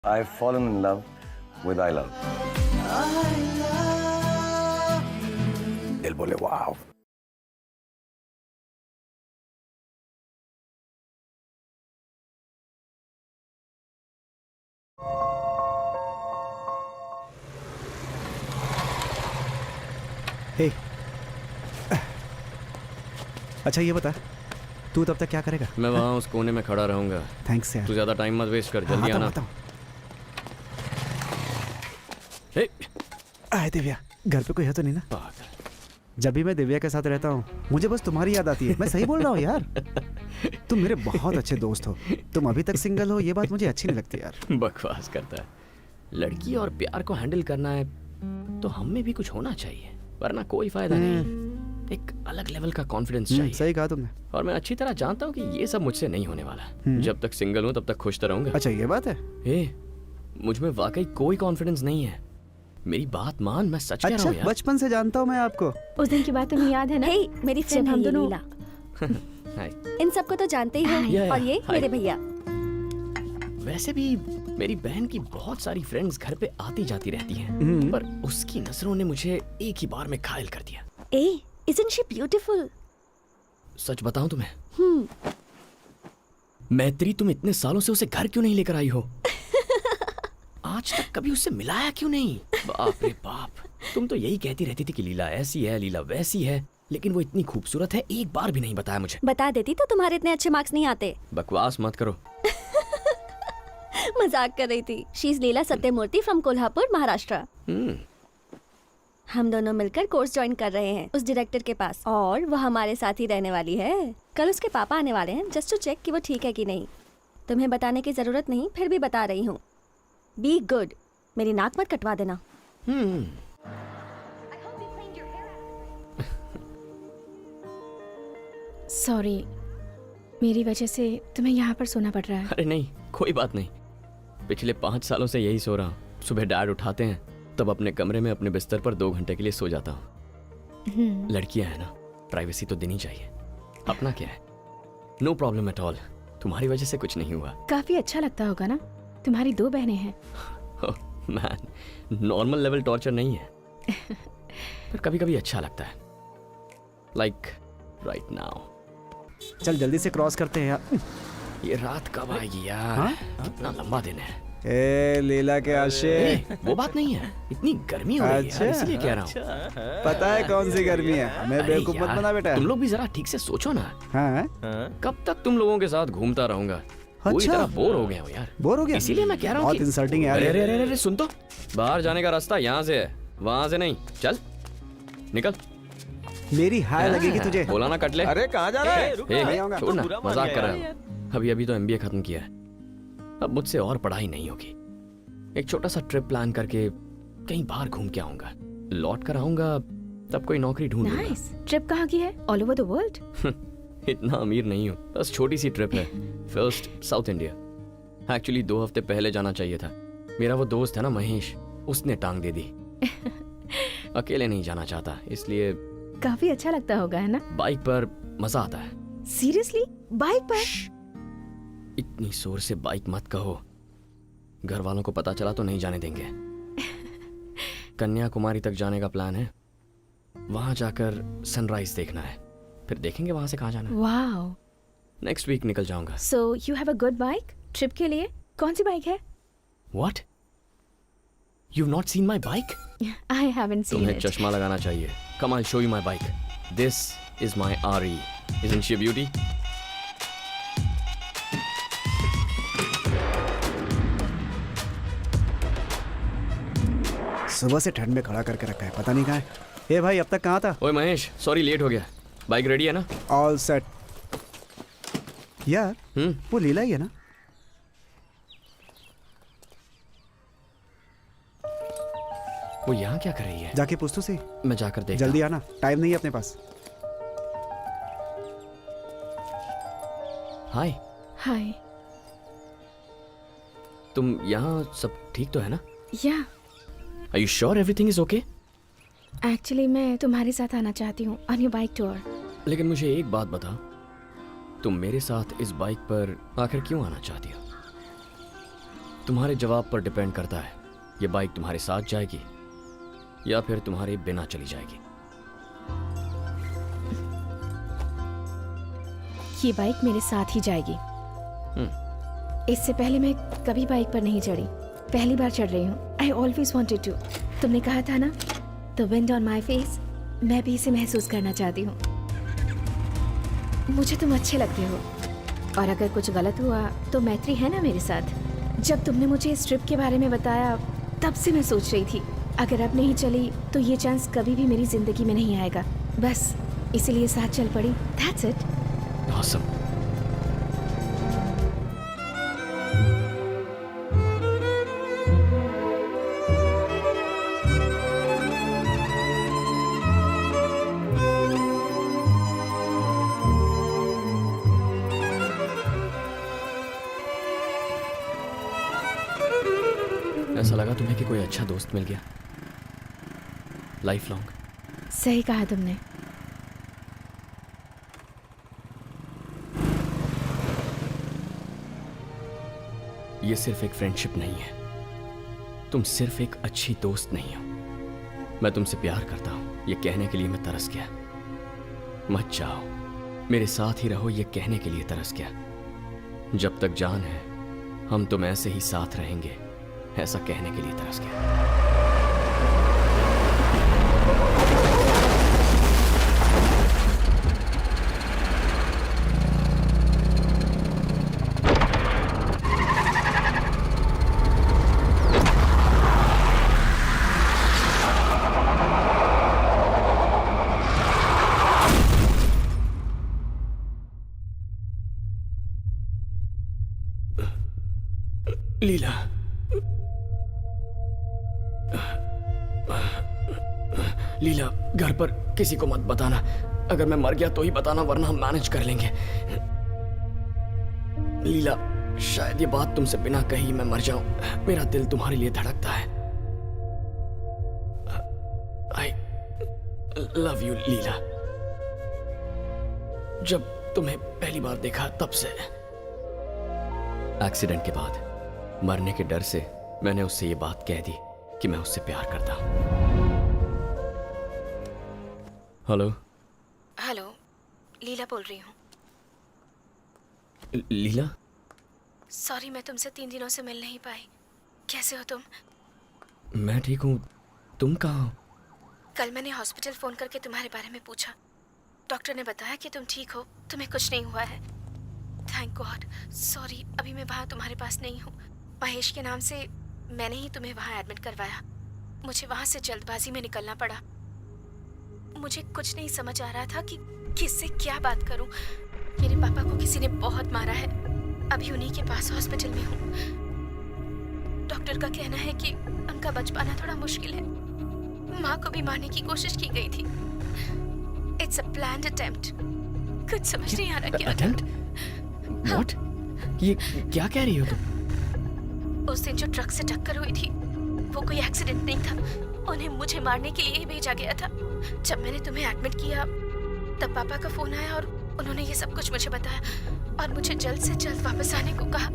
I've fallen in love with I love. दिल बोले वाव. हे, अच्छा ये बता, तू तब तक क्या करेगा? मैं वहाँ उस कोने में खड़ा रहूंगा. थैंक्स यार. तू ज्यादा टाइम मत वेस्ट कर, जल्दी आना. हे, आए दिव्या, घर पे कोई है तो नहीं ना? जब भी मैं दिव्या के साथ रहता हूँ मुझे बस तुम्हारी याद आती है. मैं सही बोल रहा हूँ यार. तुम मेरे बहुत अच्छे दोस्त हो. तुम अभी तक सिंगल हो ये बात मुझे अच्छी नहीं लगती यार. बकवास करता है. लड़की और प्यार को हैंडल करना है तो हम में भी कुछ होना चाहिए, वरना कोई फायदा नहीं. एक अलग लेवल का कॉन्फिडेंस चाहिए. सही कहा तुमने. और मैं अच्छी तरह जानता हूँ कि ये सब मुझसे नहीं होने वाला. जब तक सिंगल हूँ तब तक खुश तो रहूंगा. अच्छा ये बात है. मुझ में वाकई कोई कॉन्फिडेंस नहीं है. मेरी बात मान, मैं सच कह रहा हूँ यार. बचपन से जानता हूँ मैं आपको. उस दिन की बात तुम्हें याद है ना? हे, मेरी फ्रेंड हम है दोनों लीला. हाय. इन सबको तो जानते ही हो. और ये मेरे भैया. वैसे भी मेरी बहन की बहुत सारी फ्रेंड्स घर पे आती जाती रहती हैं, पर उसकी नजरों ने मुझे एक ही बार में घायल कर दिया. ए, isn't she beautiful? सच बताऊं तुम्हें, मैत्री, तुम इतने सालों से उसे घर क्यों नहीं लेकर आई हो? आज तक कभी उससे मिलाया क्यों नहीं? बाप रे बाप. तुम तो यही कहती रहती थी कि लीला ऐसी है, लीला वैसी है, लेकिन वो इतनी खूबसूरत है एक बार भी नहीं बताया मुझे. बता देती तो तुम्हारे इतने अच्छे मार्क्स नहीं आते. बकवास मत करो. मजाक कर रही थी. She is Leela Sathyamurthy from Kolhapur, Maharashtra. हम दोनों मिलकर कोर्स ज्वाइन कर रहे हैं उस डायरेक्टर के पास, और वो हमारे साथ ही रहने वाली है. कल उसके पापा आने वाले हैं जस्ट टू चेक कि वो ठीक है कि नहीं. तुम्हें बताने की जरूरत नहीं, फिर भी बता रही हूँ. Be good. मेरी नाक मत कटवा देना. सॉरी, मेरी वजह से तुम्हें यहाँ पर सोना पड़ रहा है. अरे नहीं, कोई बात नहीं. पिछले 5 सालों से यही सो रहा हूँ. सुबह डैड उठाते हैं तब अपने कमरे में अपने बिस्तर पर 2 घंटे के लिए सो जाता हूँ. लड़कियां है ना, प्राइवेसी तो देनी चाहिए. अपना क्या है, नो प्रॉब्लम एट ऑल. तुम्हारी वजह से कुछ नहीं हुआ. काफी अच्छा लगता होगा ना, तुम्हारी 2 बहनें हैं. मैन, नॉर्मल लेवल टॉर्चर नहीं है, पर कभी कभी अच्छा लगता है. Like right now. चल जल्दी से क्रॉस करते हैं यार. ये रात कब आएगी यार? कितना लंबा दिन है. ए लीला के आशिक. वो बात नहीं है, इतनी गर्मी हो रही है यार, इसलिए कह रहा हूँ. पता है कौन सी गर्मी है. मैं बेवकूफ मत बना बेटा. तुम लोग भी जरा ठीक से सोचो ना. हाँ? कब तक तुम लोगों के साथ घूमता रहूंगा? पूरी तरह बोर हो गया हूँ यार. बोर हो गया? इसीलिए मैं कह रहा हूँ बहुत इंसल्टिंग है यार. अरे अरे अरे सुन तो, बाहर जाने का रास्ता यहाँ से है, वहाँ से नहीं. चल निकल. मेरी हाय लगेगी तुझे. बोला ना कटले. अरे कहाँ जा रहा है? छोड़ ना, मजाक कर रहा हूँ. अभी अभी तो MBA खत्म किया है, अब मुझसे और पढ़ाई नहीं होगी. एक छोटा सा ट्रिप प्लान करके कहीं बाहर घूम के आऊंगा. लौट कर आऊंगा तब कोई नौकरी ढूंढ लूंगा. नाइस. ट्रिप कहाँ की है? All over the world? इतना अमीर नहीं हूँ, बस छोटी सी ट्रिप है. First south India. एक्चुअली 2 हफ्ते पहले जाना चाहिए था. मेरा वो दोस्त है ना महेश, उसने टांग दे दी. अकेले नहीं जाना चाहता, इसलिए. काफी अच्छा लगता होगा है ना? बाइक पर मजा आता है. सीरियसली? बाइक पर? इतनी जोर से बाइक मत कहो, घर वालों को पता चला तो नहीं जाने देंगे. कन्याकुमारी तक जाने का प्लान है. वहां जाकर सनराइज देखना है, फिर देखेंगे वहां से कहाँ जाना है. वाओ. नेक्स्ट वीक निकल जाऊंगा. So you have a good bike trip के लिए? कौन सी बाइक है? What? You've not seen my bike? I haven't seen तुम्हें it. चश्मा लगाना चाहिए. Come, I'll show you my bike. This is my RE. Isn't she a beauty? सुबह से ठंड में खड़ा करके रखा है, पता नहीं कहाँ है. ए भाई अब तक कहाँ था? ओए महेश, सॉरी लेट हो गया. बाइक रेडी है ना? All set. यार वो लीला ही है ना? वो यहाँ क्या कर रही है? जाके पूछ तो सही. मैं जाकर देखता जल्दी हूँ. आना, टाइम नहीं है अपने पास. हाय. हाय. तुम यहाँ सब ठीक तो है ना? या Are you sure everything is okay? Actually मैं तुम्हारे साथ आना चाहती हूँ ऑन योर बाइक टूर. लेकिन मुझे एक बात बताओ, तुम मेरे साथ इस बाइक पर आखिर क्यों आना चाहती हो? तुम्हारे जवाब पर डिपेंड करता है ये बाइक तुम्हारे साथ जाएगी या फिर तुम्हारे बिना चली जाएगी। ये बाइक मेरे साथ ही जाएगी। इससे पहले मैं कभी बाइक पर नहीं चढ़ी, पहली बार चढ़ रही हूँ। I always wanted to. तुमने कहा था ना, the wind on my face, मैं भी इसे महसूस करना चाहती हूँ। मुझे तुम अच्छे लगते हो, और अगर कुछ गलत हुआ तो मैत्री है ना मेरे साथ। जब तुमने मुझे इस ट्रिप के बारे में बताया तब से मैं सोच रही थी, अगर अब नहीं चली तो ये चांस कभी भी मेरी जिंदगी में नहीं आएगा। बस इसीलिए साथ चल पड़ी। That's it. Awesome. ऐसा लगा तुम्हें कि कोई अच्छा दोस्त मिल गया, लाइफ लॉन्ग। सही कहा तुमने। ये सिर्फ एक फ्रेंडशिप नहीं है, तुम सिर्फ एक अच्छी दोस्त नहीं हो। मैं तुमसे प्यार करता हूं, ये कहने के लिए मैं तरस गया। मत जाओ, मेरे साथ ही रहो, ये कहने के लिए तरस गया। जब तक जान है हम तुम ऐसे ही साथ रहेंगे, ऐसा कहने के लिए तरस गया। लीला, लीला, घर पर किसी को मत बताना। अगर मैं मर गया तो ही बताना, वरना हम मैनेज कर लेंगे। लीला, शायद ये बात तुमसे बिना कही मैं मर जाऊं। मेरा दिल तुम्हारे लिए धड़कता है। आई लव यू लीला। जब तुम्हें पहली बार देखा तब से, एक्सीडेंट के बाद मरने के डर से मैंने उससे ये बात कह दी कि मैं उससे प्यार करता हूं। हेलो हेलो, लीला बोल रही हूँ। लीला, सॉरी, मैं तुमसे 3 दिनों से मिल नहीं पाई। कैसे हो तुम? मैं ठीक हूँ, तुम कहाँ हो? कल मैंने हॉस्पिटल फोन करके तुम्हारे बारे में पूछा। डॉक्टर ने बताया कि तुम ठीक हो, तुम्हें कुछ नहीं हुआ है। Thank God. सॉरी, अभी मैं वहाँ तुम्हारे पास नहीं हूँ। महेश के नाम से मैंने ही तुम्हें वहाँ एडमिट करवाया। मुझे वहाँ से जल्दबाजी में निकलना पड़ा। मुझे कुछ नहीं समझ आ रहा था कि किससे क्या बात करूं। मेरे पापा को किसी ने बहुत मारा है, अभी उन्हीं के पास हॉस्पिटल में हूँ। डॉक्टर का कहना है कि उनका बच पाना थोड़ा मुश्किल है। माँ को भी मारने की कोशिश की गई थी। It's a planned attempt. कुछ समझ नहीं आ रहा क्या अटेम्प्ट? व्हाट? ये क्या कह रही हो तुम? उस दिन जो ट्रक से टक्कर हुई थी वो कोई एक्सीडेंट नहीं था। उन्हें मुझे मारने के लिए ही भेजा गया था। जब मैंने तुम्हें एडमिट किया तब पापा का फोन आया और उन्होंने ये सब कुछ मुझे बताया और मुझे जल्द से जल्द वापस आने को कहा।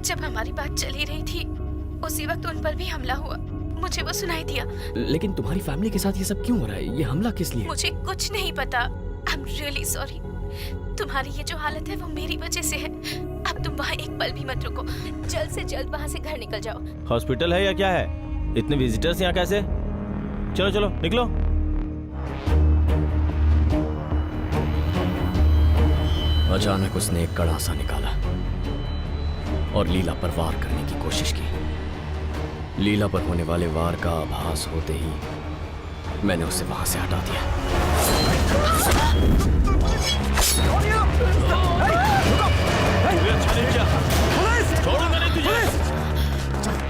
जब हमारी बात चली रही थी उसी वक्त उन पर भी हमला हुआ। मुझे वो सुनाई दिया। लेकिन तुम्हारी फैमिली के साथ ये सब क्यों हो रहा है? ये हमला किस लिए? मुझे कुछ नहीं पता। I am really sorry. तुम्हारी ये जो हालत है वो मेरी वजह से है। अब तुम वहाँ एक पल भी मत रुको। जल्द से जल्द वहाँ से घर निकल जाओ। हॉस्पिटल है या क्या है? इतने विजिटर्स यहाँ कैसे? चलो चलो निकलो। अचानक उसने एक कड़ा सा निकाला और लीला पर वार करने की कोशिश की। लीला पर होने वाले वार का आभास होते ही मैंने उसे वहां से हटा दिया।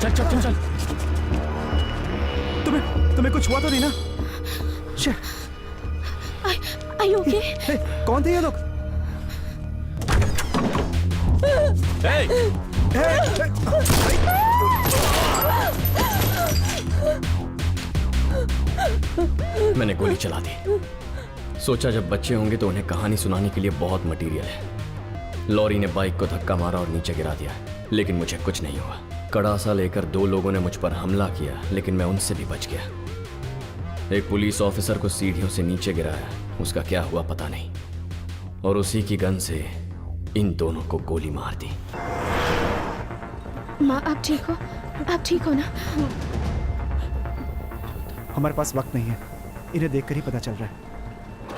चल चल चल चल। तुम्हें कुछ हुआ तो नहीं ना? Are you okay? हे, कौन थे ये लोग? मैंने गोली चला दी। सोचा जब बच्चे होंगे तो उन्हें कहानी सुनाने के लिए बहुत मटेरियल है। लॉरी ने बाइक को धक्का मारा और नीचे गिरा दिया। लेकिन मुझे कुछ नहीं हुआ। कड़ासा लेकर 2 लोगों ने मुझ पर हमला किया, लेकिन मैं उनसे भी बच गया। एक पुलिस ऑफिसर को सीढ़ियों से नीचे गिराया, उसका क्या हुआ पता नहीं, और उसी की गन से इन दोनों को गोली मार दी। माँ आप ठीक हो? आप ठीक हो ना? हमारे पास वक्त नहीं है, इन्हें देखकर ही पता चल रहा है।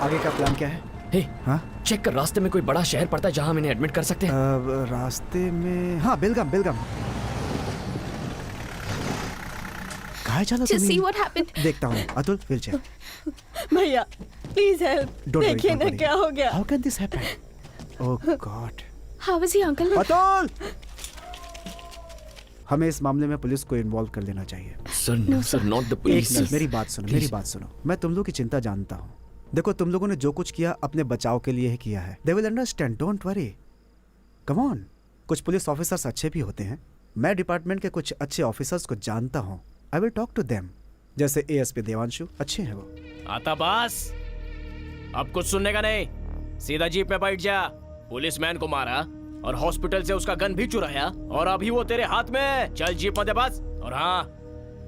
आगे का प्लान क्या है? हे, हाँ? चेक कर, रास्ते में कोई बड़ा शहर पड़ता है जहां हम इन्हें एडमिट कर सकते हैं? रास्ते में, हाँ, बेलगाम। कहाँ चला Just see तुम? what happened. देखता हूँ। अतुल, व्हीलचेयर। भैया प्लीज हेल्प, देखिए ना क्या हो गया। How can this happen? Oh God. How is he, uncle? Atul! हमें इस मामले में पुलिस को इन्वॉल्व कर लेना चाहिए। सर, नॉट द एक पुलिस। मिनट, मेरी बात सुनो। मैं तुम लोग की चिंता जानता हूँ। देखो, तुम लोगों ने जो कुछ किया अपने बचाव के लिए ही किया है। They will understand, don't worry. Come on. कुछ पुलिस ऑफिसर्स अच्छे भी होते हैं। मैं डिपार्टमेंट के कुछ अच्छे ऑफिसर्स को जानता हूँ। I will talk to them. जैसे ASP देवांशु, अच्छे हैं वो। आता बस, अब कुछ सुनने का नहीं। सीधा जीप में बैठ जा। पुलिसमैन को मारा और हॉस्पिटल से उसका गन भी चुराया, और अभी वो तेरे हाथ में। चल जीप में दे बस। और हाँ,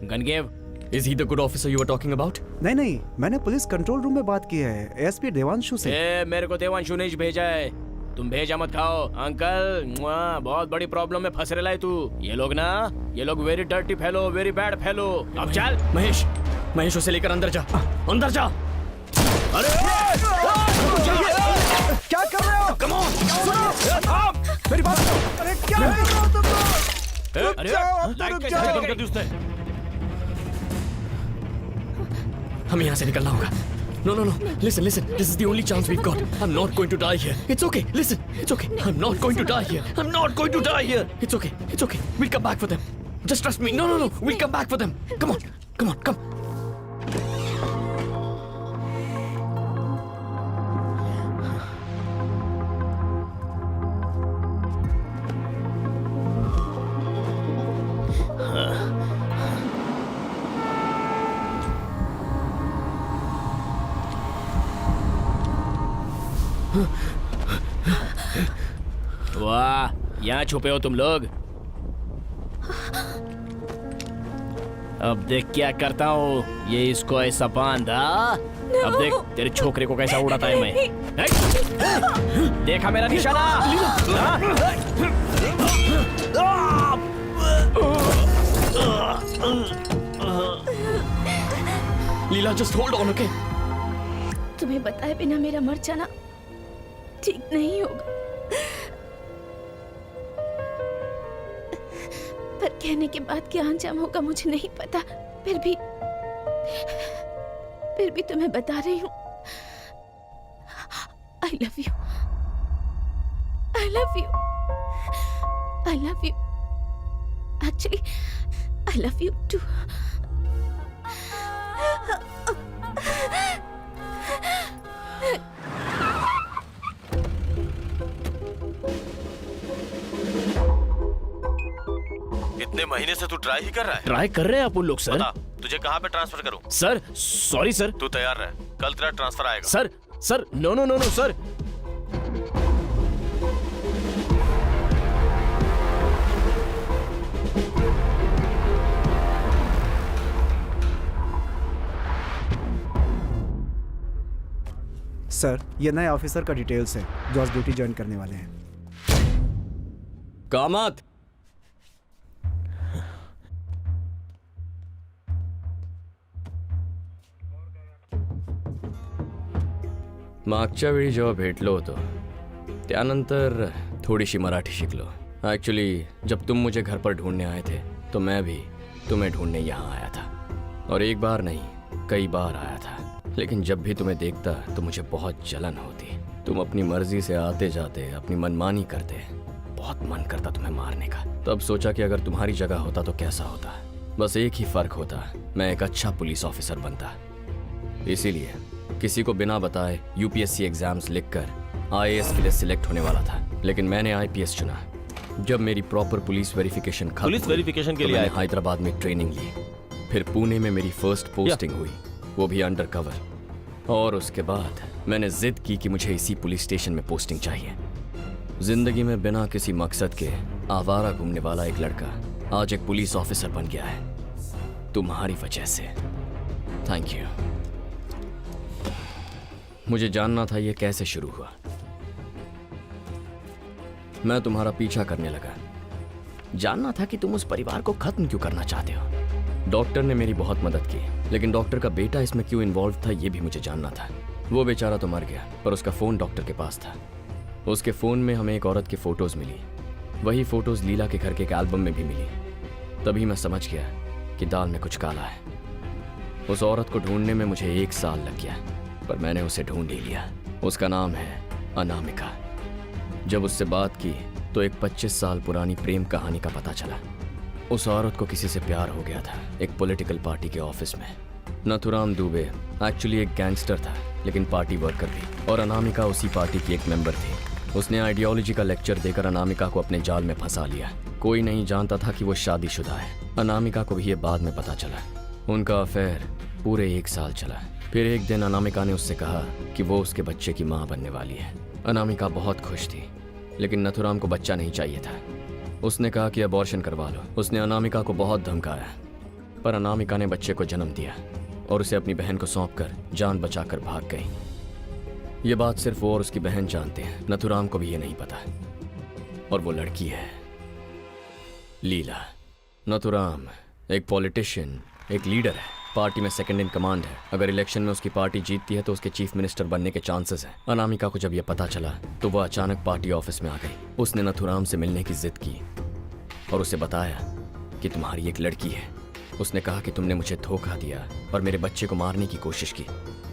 gun give. Is he the good officer you were talking about? नहीं, मैंने पुलिस कंट्रोल रूम में बात की है ASP देवांशु से। मेरे को देवांशु ने भेजा है। तुम भेजा मत खाओ। अंकल, बहुत बड़ी प्रॉब्लम में फंस रहा है तू। ये लोग very dirty fellow, very bad fellow. अब चल महेश उसे लेकर अंदर जा। अरे क्या कर रहे हो? कम ऑन, मेरी बात सुनो। अरे क्या कर रहे हो तुम लोग? अरे रुक जाओ। बंद कर दी उसने। हमें यहाँ से निकलना होगा। No. Listen. This is the only chance we've got. I'm not going to die here. It's okay. Listen. It's okay. I'm not going to die here. It's okay. We'll come back for them. Just trust me. No. We'll come back for them. Come on. वाह, यहाँ छुपे हो तुम लोग। अब देख क्या करता हूँ। ये इसको ऐसा बांधा। अब देख तेरे छोकरे को कैसा उड़ाता है मैं। देखा मेरा निशाना? लीला, जस्ट होल्ड ऑन, ओके? तुम्हें बताए बिना मेरा मर जाना ठीक नहीं होगा, पर कहने के बाद क्या अंजाम होगा मुझे नहीं पता। फिर भी तुम्हें बता रही हूँ। I love you. Actually, I love you too. इतने महीने से तू ट्राई ही कर रहा है। ट्राई कर रहे हैं अपन लोग। सर बता, तुझे कहाँ पे ट्रांसफर करूं? Sir, sorry sir. तू तैयार रह, कल तेरा ट्रांसफर आएगा। Sir, no sir. सर, ये नए ऑफिसर का डिटेल्स है जो आज ड्यूटी ज्वाइन करने वाले हैं। कामत, मागच्या वेळी जेव्हा भेटलो होतो त्यानंतर थोड़ी मराठी शिकलो। एक्चुअली जब तुम मुझे घर पर ढूंढने आए थे तो मैं भी तुम्हें ढूंढने यहाँ आया था, और एक बार नहीं कई बार आया था। लेकिन जब भी तुम्हें देखता तो मुझे बहुत जलन होती। तुम अपनी मर्जी से आते जाते, अपनी मनमानी करते। बहुत मन करता तुम्हें मारने का। तब सोचा कि अगर तुम्हारी जगह होता तो कैसा होता। बस एक ही फर्क होता, मैं एक अच्छा पुलिस ऑफिसर बनता। इसीलिए किसी को बिना बताए यूपीएससी एग्जाम्स लिखकर आईएएस के लिए सिलेक्ट होने वाला था, लेकिन मैंने आईपीएस चुना। जब मेरी proper police verification police verification के लिए मैंने हैदराबाद में ट्रेनिंग ली, फिर पुणे में मेरी फर्स्ट पोस्टिंग हुई, वो भी अंडर कवर। और उसके बाद मैंने जिद की कि मुझे इसी पुलिस स्टेशन में पोस्टिंग चाहिए। जिंदगी में बिना किसी मकसद के आवारा घूमने वाला एक लड़का आज एक पुलिस ऑफिसर बन गया है, तुम्हारी वजह से। Thank you. मुझे जानना था ये कैसे शुरू हुआ। मैं तुम्हारा पीछा करने लगा, जानना था कि तुम उस परिवार को खत्म क्यों करना चाहते हो। डॉक्टर ने मेरी बहुत मदद की, लेकिन डॉक्टर का बेटा इसमें क्यों इन्वॉल्व था ये भी मुझे जानना था। वो बेचारा तो मर गया, पर उसका फोन डॉक्टर के पास था। उसके फोन में हमें एक औरत की फोटोज मिली, वही फोटोज लीला के घर के एक एल्बम में भी मिली। तभी मैं समझ गया कि दाल में कुछ काला है। उस औरत को ढूंढने में मुझे 1 साल लग गया, पर मैंने उसे ढूंढ ही लिया। उसका नाम है अनामिका। जब उससे बात की तो एक 25 साल पुरानी प्रेम कहानी का पता चला। उस औरत को किसी से प्यार हो गया था, एक पॉलिटिकल पार्टी के ऑफिस में। नथुराम दुबे एक्चुअली एक गैंगस्टर था, लेकिन पार्टी वर्कर भी, और अनामिका उसी पार्टी की एक मेंबर थी। उसने आइडियोलॉजी का लेक्चर देकर अनामिका को अपने जाल में फंसा लिया। कोई नहीं जानता था कि वो शादीशुदा है। अनामिका को भी ये बाद में पता चला। उनका अफेयर पूरे 1 साल चला। फिर एक दिन अनामिका ने उससे कहा कि वो उसके बच्चे की माँ बनने वाली है। अनामिका बहुत खुश थी, लेकिन नथुराम को बच्चा नहीं चाहिए था। उसने कहा कि अबॉर्शन करवा लो। उसने अनामिका को बहुत धमकाया, पर अनामिका ने बच्चे को जन्म दिया और उसे अपनी बहन को सौंपकर जान बचाकर भाग गई। ये बात सिर्फ वो और उसकी बहन जानते हैं, नथुराम को भी ये नहीं पता। और वो लड़की है लीला। नथुराम एक पॉलिटिशियन, एक लीडर है, पार्टी में सेकंड इन कमांड है। अगर इलेक्शन में उसकी पार्टी जीतती है तो उसके चीफ मिनिस्टर बनने के चांसेस हैं। अनामिका को जब यह पता चला तो वह अचानक पार्टी ऑफिस में आ गई। उसने नथुराम से मिलने की जिद की और उसे बताया कि तुम्हारी एक लड़की है। उसने कहा कि तुमने मुझे धोखा दिया और मेरे बच्चे को मारने की कोशिश की।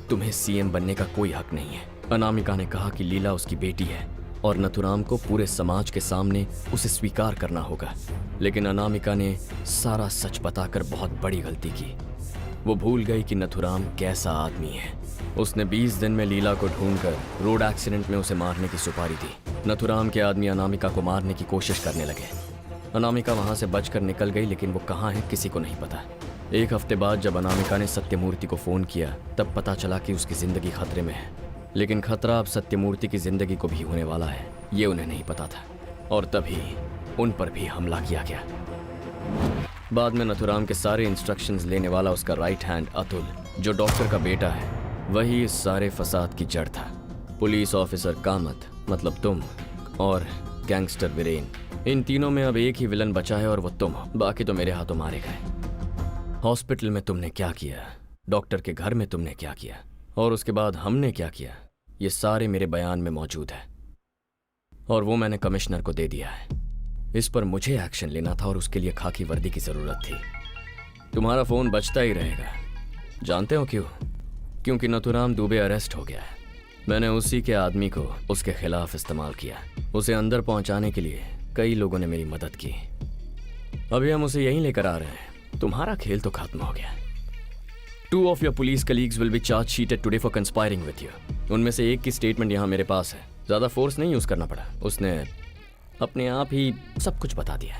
तुम्हें सीएम बनने का कोई हक नहीं है। अनामिका ने कहा कि लीला उसकी बेटी है और नथुराम को पूरे समाज के सामने उसे स्वीकार करना होगा। लेकिन अनामिका ने सारा सच बताकर बहुत बड़ी गलती की। वो भूल गई कि नथुराम कैसा आदमी है। उसने 20 दिन में लीला को ढूंढकर रोड एक्सीडेंट में उसे मारने की सुपारी दी। नथुराम के आदमी अनामिका को मारने की कोशिश करने लगे। अनामिका वहां से बचकर निकल गई, लेकिन वो कहाँ है किसी को नहीं पता। 1 हफ्ते बाद जब अनामिका ने सत्यमूर्ति को फोन किया तब पता चला कि उसकी जिंदगी खतरे में है। लेकिन खतरा अब सत्यमूर्ति की जिंदगी को भी होने वाला है, ये उन्हें नहीं पता था। और तभी उन पर भी हमला किया गया। बाद में नथुराम के सारे इंस्ट्रक्शंस लेने वाला उसका राइट हैंड अतुल, जो डॉक्टर का बेटा है, वही इस सारे फसाद की जड़ था। पुलिस ऑफिसर कामत, मतलब तुम, और गैंगस्टर वीरेन, इन तीनों में अब एक ही विलन बचा है और वो तुम हो। बाकी तो मेरे हाथों मारे गए। हॉस्पिटल में तुमने क्या किया, डॉक्टर के घर में तुमने क्या किया, और उसके बाद हमने क्या किया, ये सारे मेरे बयान में मौजूद है और वो मैंने कमिश्नर को दे दिया है। इस पर मुझे एक्शन लेना था और उसके लिए खाकी वर्दी की जरूरत थी। तुम्हारा फोन बजता ही रहेगा। जानते हो क्यों? क्योंकि नथुराम दुबे अरेस्ट हो गया है। मैंने उसी के आदमी को उसके खिलाफ इस्तेमाल किया। उसे अंदर पहुंचाने के लिए कई लोगों ने मेरी मदद की। अभी हम उसे यहीं लेकर आ रहे हैं। तुम्हारा खेल तो खत्म हो गया। 2 of your police colleagues will be charge sheeted today for conspiring with you. उनमें से एक की स्टेटमेंट यहाँ मेरे पास है। ज्यादा फोर्स नहीं यूज करना पड़ा, उसने अपने आप ही सब कुछ बता दिया।